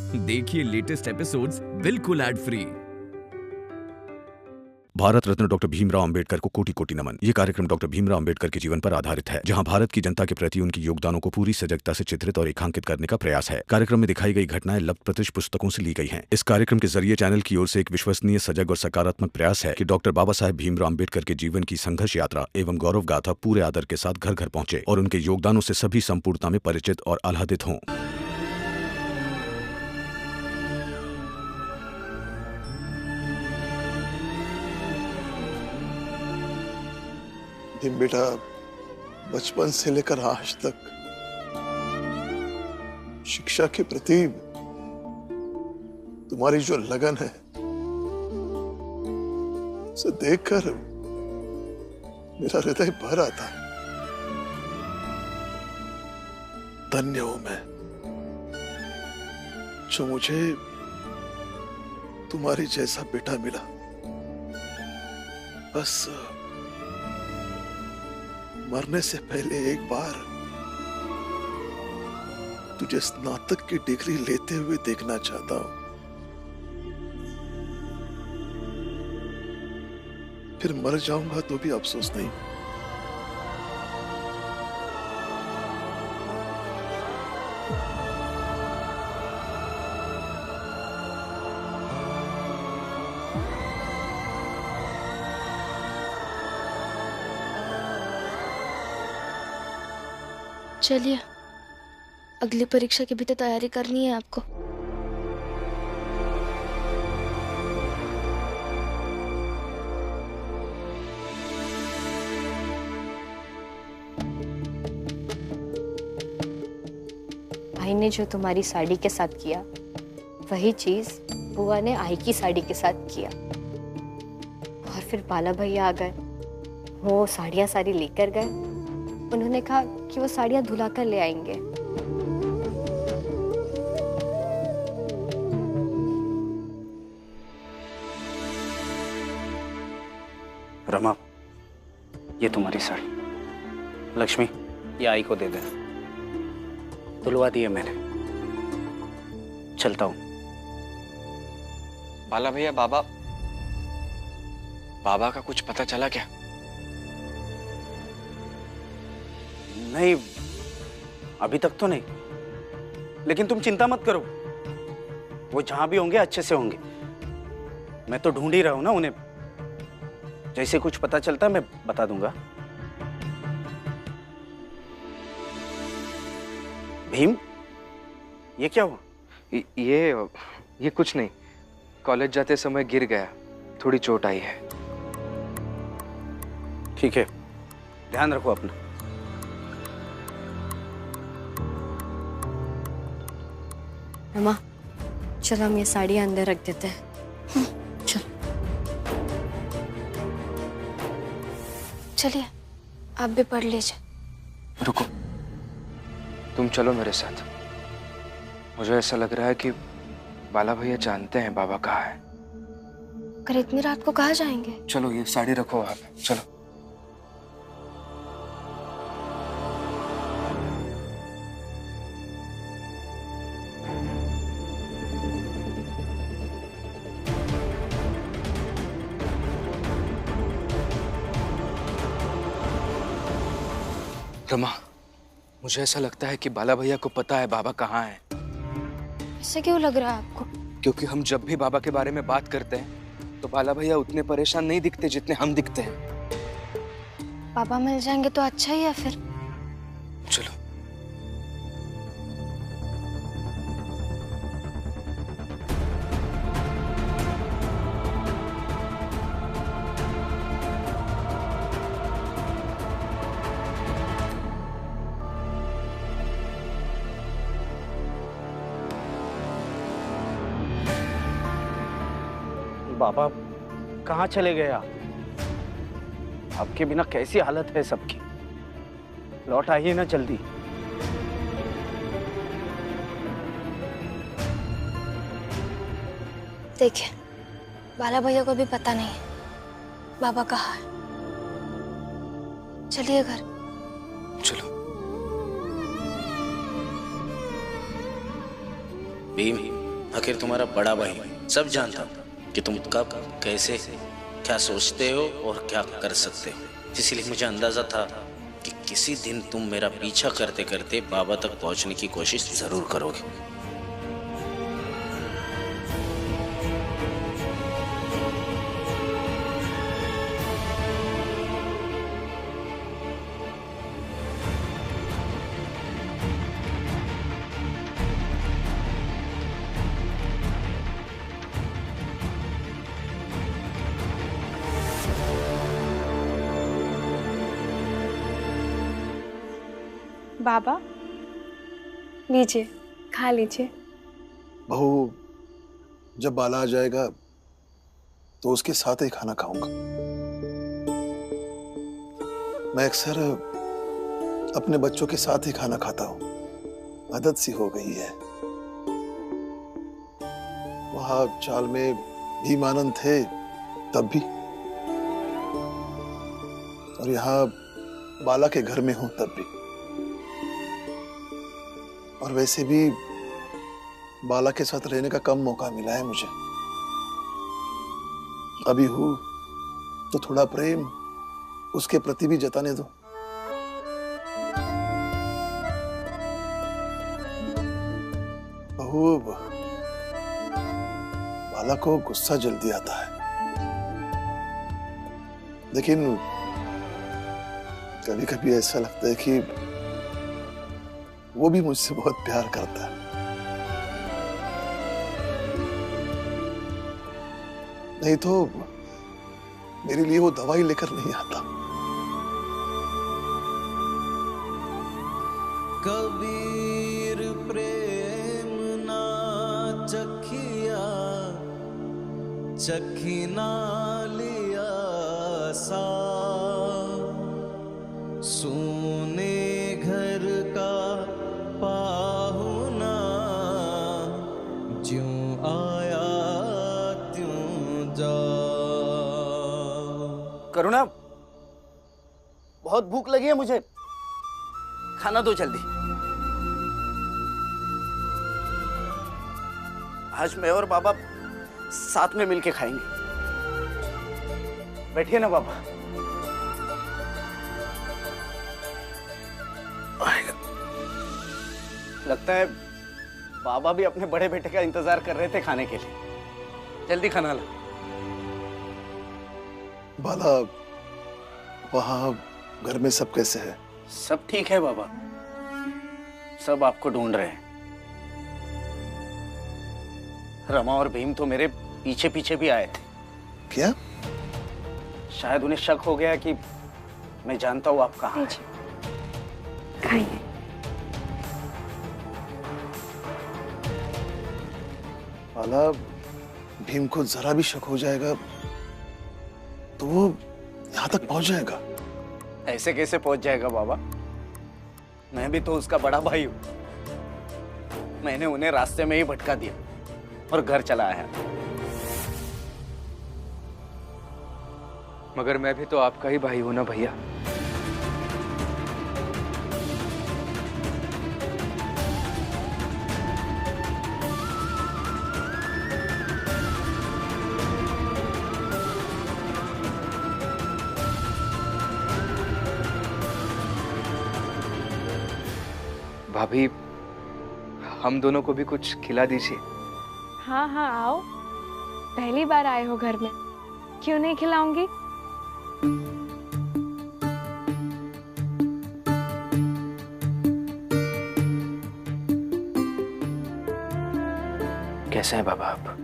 देखिए latest episodes बिल्कुल ad free. Bharat Ratna doctor Bhimrao Ambedkar को कोटि कोटि नमन। ये कार्यक्रम डॉक्टर भीमराव अंबेडकर के जीवन पर आधारित है, जहां भारत की जनता के प्रति उनके योगदानों को पूरी सजगता से चित्रित और रेखांकित करने का प्रयास है। कार्यक्रम में दिखाई गई घटनाएं लब्ध प्रतिष्ठ पुस्तकों से ली गई हैं। इस कार्यक्रम के जरिए चैनल की ओर से एक विश्वसनीय, सजग और सकारात्मक प्रयास है कि डॉक्टर बाबा साहेब भीमराव अंबेडकर के जीवन की संघर्ष यात्रा एवं गौरव गाथा पूरे आदर के साथ घर घर पहुंचे और उनके योगदानों से सभी संपूर्णता में परिचित और आह्लादित हों। भीम बेटा, बचपन से लेकर आज तक शिक्षा के प्रति तुम्हारी जो लगन है, उसे देखकर मेरा हृदय भर आता है। धन्य हूं मैं जो मुझे तुम्हारी जैसा बेटा मिला। बस मरने से पहले एक बार तुझे स्नातक की डिग्री लेते हुए देखना चाहता हूं, फिर मर जाऊंगा तो भी अफसोस नहीं। चलिए, अगली परीक्षा की भी तो तैयारी करनी है आपको। भाई ने जो तुम्हारी साड़ी के साथ किया, वही चीज बुआ ने आई की साड़ी के साथ किया। और फिर बाला भैया आ गए, वो साड़ियां सारी लेकर गए। उन्होंने कहा कि वो साड़ियां धुला कर ले आएंगे। रमा, ये तुम्हारी साड़ी। लक्ष्मी, ये आई को दे दे। धुलवा दी है मैंने। चलता हूं। बाला भैया, बाबा का कुछ पता चला क्या? नहीं, अभी तक तो नहीं, लेकिन तुम चिंता मत करो, वो जहां भी होंगे अच्छे से होंगे। मैं तो ढूंढ ही रहा हूं ना उन्हें। जैसे कुछ पता चलता है मैं बता दूंगा। भीम, ये क्या हुआ? ये कुछ नहीं, कॉलेज जाते समय गिर गया, थोड़ी चोट आई है। ठीक है, ध्यान रखो अपना। रमा, चलो हम ये साड़ी अंदर रख देते हैं। चलिए, आप भी पढ़ लीजिए। रुको, तुम चलो मेरे साथ। मुझे ऐसा लग रहा है कि बाला भैया जानते हैं बाबा कहाँ है। अगर इतनी रात को कहाँ जाएंगे? चलो, ये साड़ी रखो वहां पे, चलो। रमा, मुझे ऐसा लगता है कि बाला भैया को पता है बाबा कहाँ है। ऐसे क्यों लग रहा है आपको? क्योंकि हम जब भी बाबा के बारे में बात करते हैं तो बाला भैया उतने परेशान नहीं दिखते जितने हम दिखते हैं। पापा मिल जाएंगे तो अच्छा ही है फिर। चलो। बाबा कहाँ चले गए आप? आपके बिना कैसी हालत है सबकी। लौट आइए ना जल्दी। देखिए, बाला भैया को भी पता नहीं है बाबा कहाँ है। चलिए घर। चलो। भीम, आखिर तुम्हारा बड़ा भाई सब जानता कि तुम कब कैसे क्या सोचते हो और क्या कर सकते हो। इसलिए मुझे अंदाजा था कि किसी दिन तुम मेरा पीछा करते करते बाबा तक पहुंचने की कोशिश जरूर करोगे। बाबा लीजिए, खा लीजिए। बहू, जब बाला आ जाएगा तो उसके साथ ही खाना खाऊंगा। मैं अक्सर अपने बच्चों के साथ ही खाना खाता हूं, आदत सी हो गई है। वहां चाल में भीमानंद थे तब भी, और यहाँ बाला के घर में हूं तब भी। और वैसे भी बाला के साथ रहने का कम मौका मिला है मुझे। अभी हूं तो थोड़ा प्रेम उसके प्रति भी जताने दो। बहू, बाला को गुस्सा जल्दी आता है, लेकिन कभी कभी ऐसा लगता है कि वो भी मुझसे बहुत प्यार करता है। नहीं तो मेरे लिए वो दवाई लेकर नहीं आता। कबीर प्रेम ना चखिया, चखी ना लिया सा, सोने घर का पाहुना, ज्यों आया त्यों जा। करुणा, बहुत भूख लगी है मुझे, खाना दो जल्दी। आज मैं और बाबा साथ में मिलके खाएंगे। बैठिए ना बाबा। लगता है बाबा भी अपने बड़े बेटे का इंतजार कर रहे थे खाने के लिए। जल्दी खाना ला। बाला, वहां घर में सब कैसे है? सब ठीक है बाबा, सब आपको ढूंढ रहे हैं। रमा और भीम तो मेरे पीछे पीछे भी आए थे। क्या? शायद उन्हें शक हो गया कि मैं जानता हूं आप कहाँ हैं। खाइए। बाला, भीम को जरा भी शक हो जाएगा तो वो यहां तक पहुंच जाएगा। ऐसे कैसे पहुंच जाएगा बाबा? मैं भी तो उसका बड़ा भाई हूं। मैंने उन्हें रास्ते में ही भटका दिया और घर चला आया। मगर मैं भी तो आपका ही भाई हूं ना भैया। भाभी, हम दोनों को भी कुछ खिला दीजिए। हाँ हाँ, आओ। पहली बार आए हो घर में, क्यों नहीं खिलाऊंगी? कैसे हैं बाबा आप?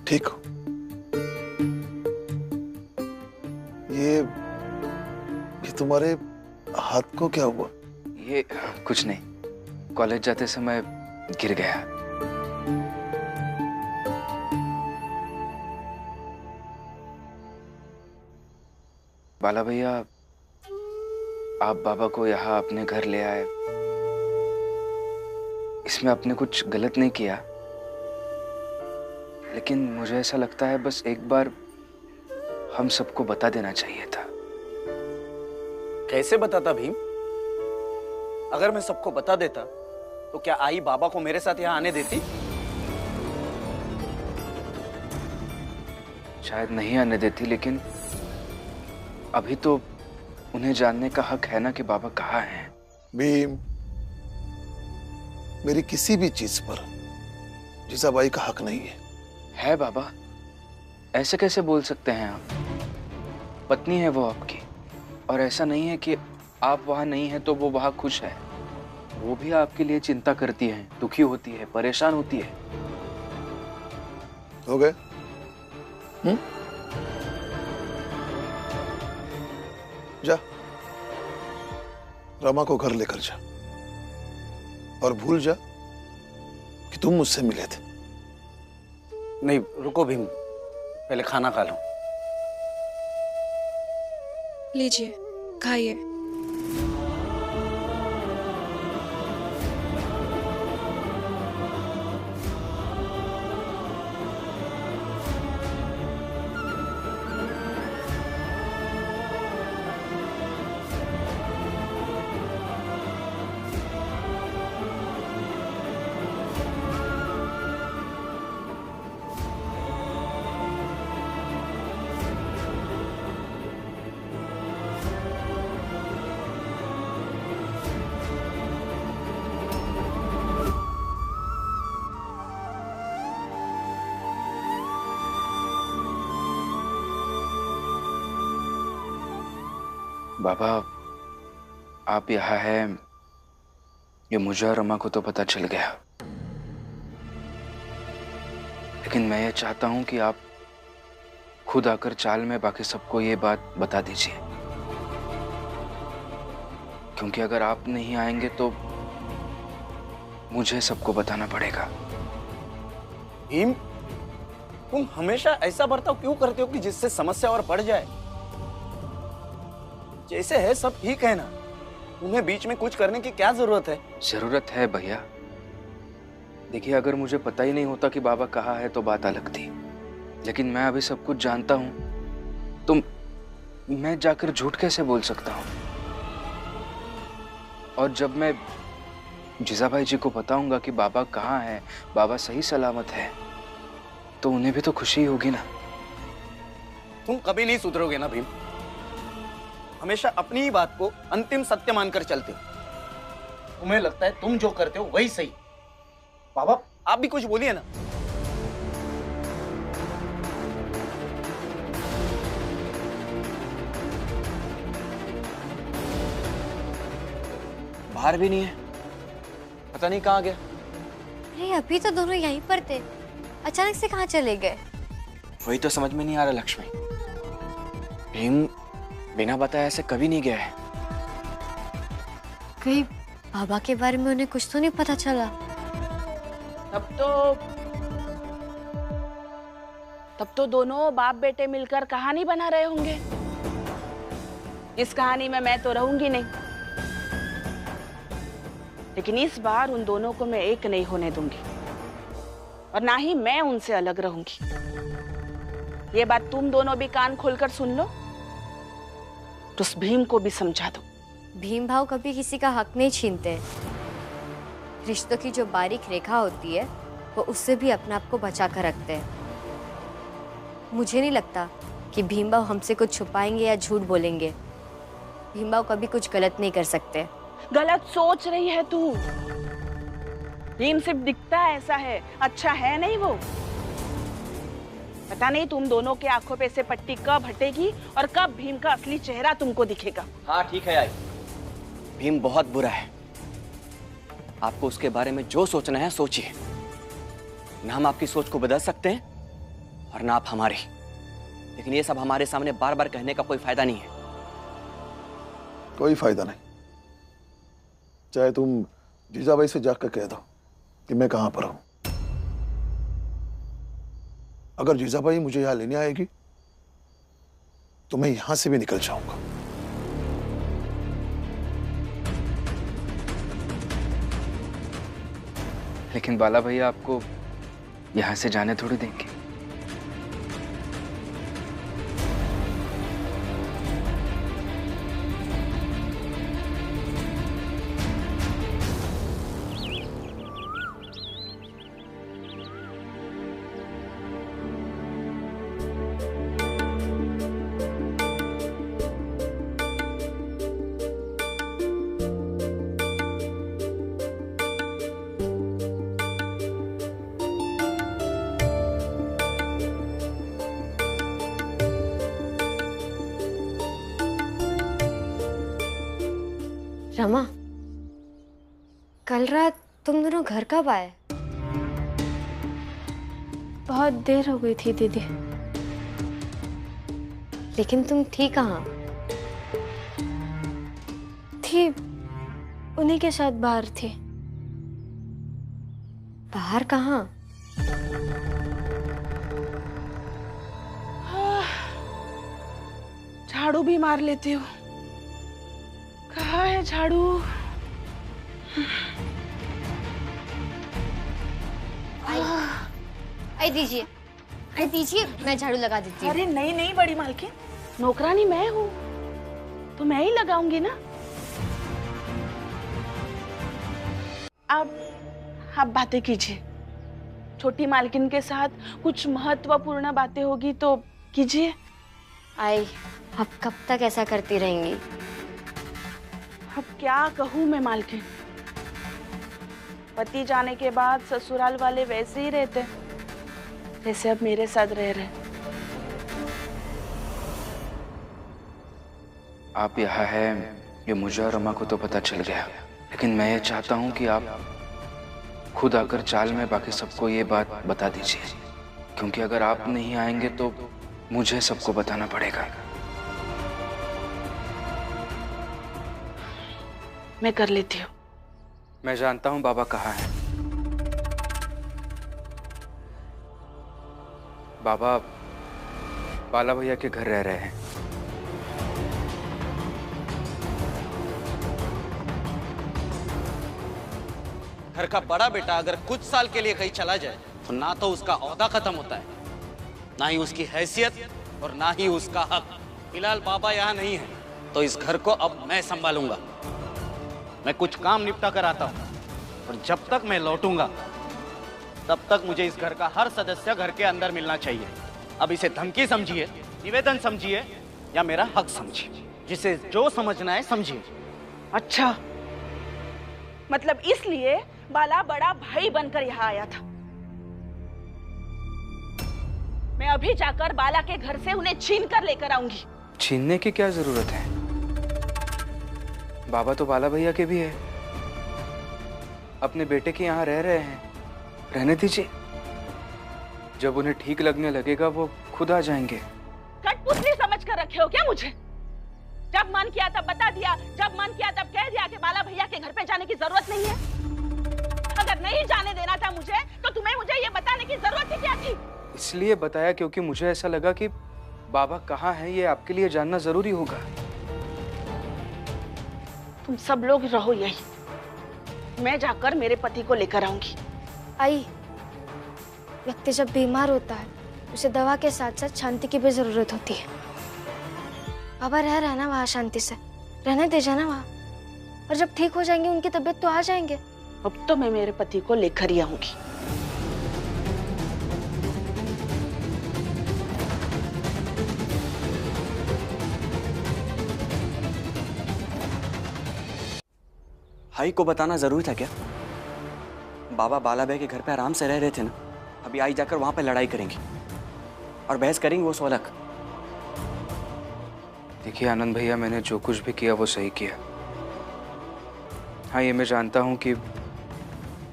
ठीक हो? ये तुम्हारे हाथ को क्या हुआ? ये कुछ नहीं, कॉलेज जाते समय गिर गया। बाला भैया, आप बाबा को यहाँ अपने घर ले आए, इसमें आपने कुछ गलत नहीं किया, लेकिन मुझे ऐसा लगता है बस एक बार हम सबको बता देना चाहिए था। कैसे बताता भीम? अगर मैं सबको बता देता तो क्या आई बाबा को मेरे साथ यहाँ आने देती? शायद नहीं आने देती, लेकिन अभी तो उन्हें जानने का हक है ना कि बाबा कहाँ हैं। भीम, मेरी किसी भी चीज पर जीजाबाई का हक नहीं है। बाबा, ऐसे कैसे बोल सकते हैं आप? पत्नी है वो आपकी, और ऐसा नहीं है कि आप वहां नहीं है तो वो वहां खुश है। वो भी आपके लिए चिंता करती है, दुखी होती है, परेशान होती है। हो गए? जा, रमा को घर लेकर जा और भूल जा कि तुम मुझसे मिले थे। नहीं, रुको भीम, पहले खाना खा लो। लीजिए, खाइए। बाबा, आप यहाँ हैं ये मुझे और रमा को तो पता चल गया, लेकिन मैं ये चाहता हूं कि आप खुद आकर चाल में बाकी सबको ये बात बता दीजिए, क्योंकि अगर आप नहीं आएंगे तो मुझे सबको बताना पड़ेगा। भीम, तुम हमेशा ऐसा बर्ताव क्यों करते हो कि जिससे समस्या और बढ़ जाए? जैसे है सब ठीक है ना, तुम्हें बीच में कुछ करने की क्या जरूरत है? जरूरत है भैया। देखिए, अगर मुझे पता ही नहीं होता कि बाबा कहाँ है तो बात अलग थी, लेकिन मैं अभी सब कुछ जानता हूं तो मैं जाकर झूठ कैसे बोल सकता हूं? और जब मैं जीजाभाई जी को बताऊंगा कि बाबा कहाँ है, बाबा सही सलामत है, तो उन्हें भी तो खुशी होगी ना। तुम कभी नहीं सुधरोगे ना भीम, हमेशा अपनी ही बात को अंतिम सत्य मानकर चलते हो। तुम्हें लगता है तुम जो करते हो वही सही। बाबा, आप भी कुछ बोलिए ना। बाहर भी नहीं है, पता नहीं कहाँ गया। अरे अभी तो दोनों यहीं पर थे, अचानक से कहाँ चले गए? वही तो समझ में नहीं आ रहा लक्ष्मी। भीम बिना बताए ऐसे कभी नहीं गया है। कहीं बाबा के बारे में उन्हें कुछ तो नहीं पता चला? तब तो दोनों बाप बेटे मिलकर कहानी बना रहे होंगे। इस कहानी में मैं तो रहूंगी नहीं, लेकिन इस बार उन दोनों को मैं एक नहीं होने दूंगी, और ना ही मैं उनसे अलग रहूंगी। ये बात तुम दोनों भी कान खोलकर सुन लो, तो उस भीम को भी समझा दो। भीम भाव कभी किसी का हक नहीं छीनते। रिश्तों की जो बारीक रेखा होती है वो उससे भी अपने आप को बचा कर रखते हैं। मुझे नहीं लगता कि भीम भाव हमसे कुछ छुपाएंगे या झूठ बोलेंगे। भीम भाव कभी कुछ गलत नहीं कर सकते। गलत सोच रही है तू। भीम सिर्फ दिखता ऐसा है, अच्छा है नहीं वो। पता नहीं तुम दोनों के आंखों पे से पट्टी कब हटेगी और कब भीम का असली चेहरा तुमको दिखेगा। हाँ ठीक है आई, भीम बहुत बुरा है। आपको उसके बारे में जो सोचना है सोचिए। ना हम आपकी सोच को बदल सकते हैं और ना आप हमारी, लेकिन ये सब हमारे सामने बार बार कहने का कोई फायदा नहीं है। कोई फायदा नहीं, चाहे तुम जीजाबाई से जाकर कह दो कि मैं कहां पर हूं। अगर जीजाबाई मुझे यहां लेने आएगी तो मैं यहां से भी निकल जाऊंगा। लेकिन बाला भैया आपको यहां से जाने थोड़ी देंगे। रमा, कल रात तुम दोनों घर कब आए? बहुत देर हो गई थी दीदी। लेकिन तुम थी कहाँ? थी उन्हीं के साथ बाहर थी। बाहर कहाँ? झाड़ू भी मार लेती हूँ। कहाँ है झाड़ू? आई दीजिए, आई दीजिए, मैं झाड़ू लगा देती हूँ। अरे नहीं नहीं बड़ी मालकिन, नौकरानी मैं हूँ तो मैं ही लगाऊंगी ना। आप बातें कीजिए। छोटी मालकिन के साथ कुछ महत्वपूर्ण बातें होगी तो कीजिए। आई, अब कब तक ऐसा करती रहेंगी? अब क्या कहूँ मैं मालकिन, पति जाने के बाद ससुराल वाले वैसे ही रहते जैसे अब मेरे साथ रह रहे। आप यहाँ हैं ये मुझे और रमा को तो पता चल गया, लेकिन मैं ये चाहता हूँ कि आप खुद आकर चाल में बाकी सबको ये बात बता दीजिए, क्योंकि अगर आप नहीं आएंगे तो मुझे सबको बताना पड़ेगा। मैं कर लेती हूँ। मैं जानता हूँ बाबा कहाँ है। बाबा बाला भैया के घर रह रहे हैं। घर का बड़ा बेटा अगर कुछ साल के लिए कहीं चला जाए तो ना तो उसका ओहदा खत्म होता है, ना ही उसकी हैसियत और ना ही उसका हक। फिलहाल बाबा यहाँ नहीं है तो इस घर को अब मैं संभालूंगा। मैं कुछ काम निपटा कर आता हूँ और जब तक मैं लौटूंगा तब तक मुझे इस घर का हर सदस्य घर के अंदर मिलना चाहिए। अब इसे धमकी समझिए, निवेदन समझिए या मेरा हक समझिए, जिसे जो समझना है समझिए। अच्छा, मतलब इसलिए बाला बड़ा भाई बनकर यहाँ आया था। मैं अभी जाकर बाला के घर से उन्हें छीन कर लेकर आऊंगी। छीनने की क्या जरूरत है? बाबा तो बाला भैया के भी है, अपने बेटे के यहाँ रह रहे हैं, रहने दीजिए। जब उन्हें ठीक लगने लगेगा वो खुद आ जाएंगे। कठपुतली समझ कर रखे हो क्या मुझे? जब मन किया तब बता दिया, जब मन किया तब कह दिया कि बाला भैया के घर पे जाने की जरूरत नहीं है। अगर नहीं जाने देना था मुझे तो तुम्हें मुझे ये बताने की जरूरत ही क्या थी? इसलिए बताया क्योंकि मुझे ऐसा लगा कि बाबा कहाँ हैं ये आपके लिए जानना जरूरी होगा। तुम सब लोग रहो यही, मैं जाकर मेरे पति को लेकर आऊंगी। आई, व्यक्ति जब बीमार होता है उसे दवा के साथ साथ शांति की भी जरूरत होती है। बाबा रह रहा है ना वहाँ शांति से, रहने दे जाना वहाँ, और जब ठीक हो जाएंगे उनकी तबीयत तो आ जाएंगे। अब तो मैं मेरे पति को लेकर ही आऊंगी। भाई को बताना जरूरी था क्या? बाबा बाला भाई के घर पे आराम से रह रहे थे ना, अभी आई जाकर वहां पे लड़ाई करेंगी और बहस करेंगे वो सोलक। देखिए आनंद भैया, मैंने जो कुछ भी किया वो सही किया। हाँ, ये मैं जानता हूँ कि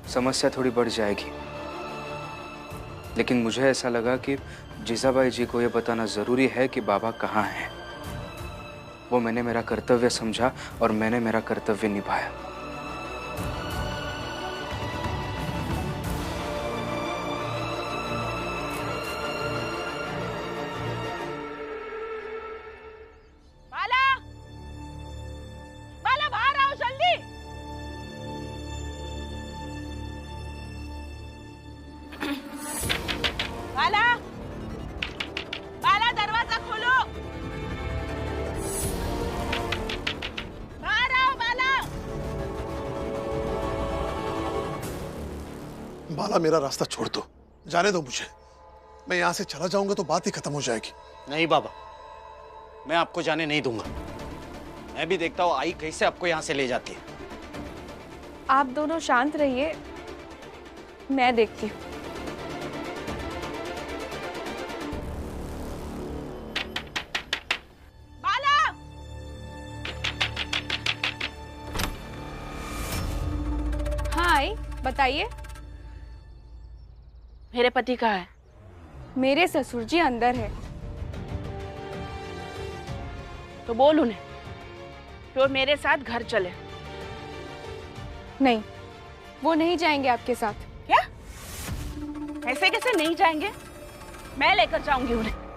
समस्या थोड़ी बढ़ जाएगी, लेकिन मुझे ऐसा लगा कि जीजाबाई जी को ये बताना जरूरी है कि बाबा कहाँ हैं। वो मैंने मेरा कर्तव्य समझा और मैंने मेरा कर्तव्य निभाया। बाला, बाला दरवाजा खोलो। बाहर आओ बाला। बाला, मेरा रास्ता छोड़ दो, जाने दो मुझे। मैं यहाँ से चला जाऊंगा तो बात ही खत्म हो जाएगी। नहीं बाबा, मैं आपको जाने नहीं दूंगा। मैं भी देखता हूँ आई कैसे आपको यहाँ से ले जाती है। आप दोनों शांत रहिए, मैं देखती हूँ। बताइए। मेरे पति कहाँ है? मेरे ससुर जी अंदर है। तो बोल उन्हें कि वो मेरे साथ घर चले। नहीं, वो नहीं जाएंगे आपके साथ। क्या? ऐसे कैसे नहीं जाएंगे? मैं लेकर जाऊंगी उन्हें।